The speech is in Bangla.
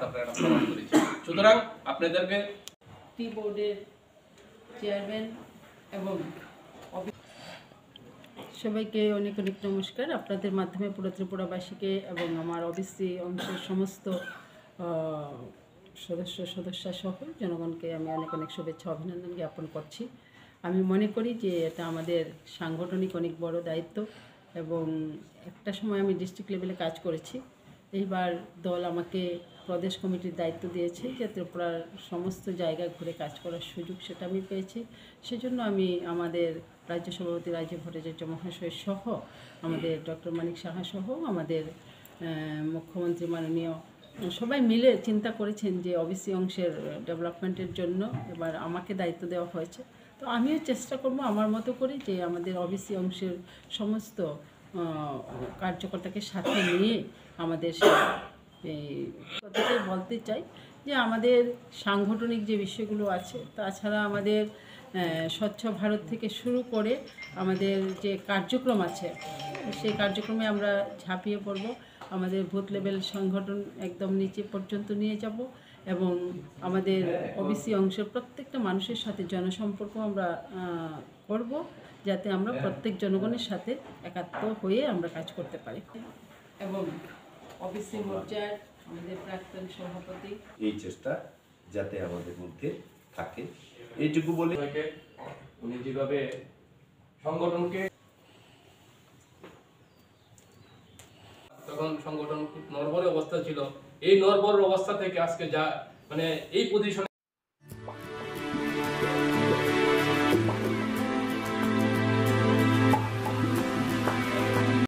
আপনারা এটা প্রমাণ করেছেন। সুতরাং আপনাদেরকে টি বোর্ডের চেয়ারম্যান এবং সবাইকে অনেক অনেক নমস্কার। আপনাদের মাধ্যমে পুরো ত্রিপুরাবাসীকে এবং আমার ওবিসি অংশের সমস্ত সদস্যা সহ জনগণকে আমি অনেক অনেক শুভেচ্ছা অভিনন্দন জ্ঞাপন করছি। আমি মনে করি যে এটা আমাদের সাংগঠনিক অনেক বড় দায়িত্ব এবং একটা সময় আমি ডিস্ট্রিক্ট লেভেলে কাজ করেছি। এইবার দল আমাকে প্রদেশ কমিটির দায়িত্ব দিয়েছে যে ত্রিপুরার সমস্ত জায়গায় ঘুরে কাজ করার সুযোগ সেটা আমি পেয়েছি। সেজন্য আমি আমাদের রাজ্য সভাপতি রাজীব ভট্টাচার্য মহাশয় সহ আমাদের ডক্টর মানিক সাহা সহ আমাদের মুখ্যমন্ত্রী মাননীয় সবাই মিলে চিন্তা করেছেন যে ওবিসি অংশের ডেভেলপমেন্টের জন্য এবার আমাকে দায়িত্ব দেওয়া হয়েছে। তো আমিও চেষ্টা করব আমার মতো করে যে আমাদের ওবিসি অংশের সমস্ত কার্যকর্তাকে সাথে নিয়ে আমাদের এই কথাটাই বলতে চাই যে আমাদের সাংগঠনিক যে বিষয়গুলো আছে তাছাড়া আমাদের স্বচ্ছ ভারত থেকে শুরু করে আমাদের যে কার্যক্রম আছে সেই কার্যক্রমে আমরা ঝাঁপিয়ে পড়ব। আমাদের বুথ লেভেল সংগঠন একদম নিচে পর্যন্ত নিয়ে যাব এবং আমাদের ওবিসি অংশের প্রত্যেকটা মানুষের সাথে জনসম্পর্ক আমরা করব যাতে আমরা প্রত্যেক জনগণের সাথে একাত্ম হয়ে আমরা কাজ করতে পারি। এবং ওবিসি মোর্চার আমাদের প্রাক্তন সভাপতি এই চেষ্টা যাতে আমাদের মধ্যে থাকে এইটুকু বলে উনি যেভাবে সংগঠনকে তখন সংগঠন খুব নড়বড়ে অবস্থা ছিল, এই নড়বড়ে অবস্থা থেকে আজকে যা মানে এই পজিশনে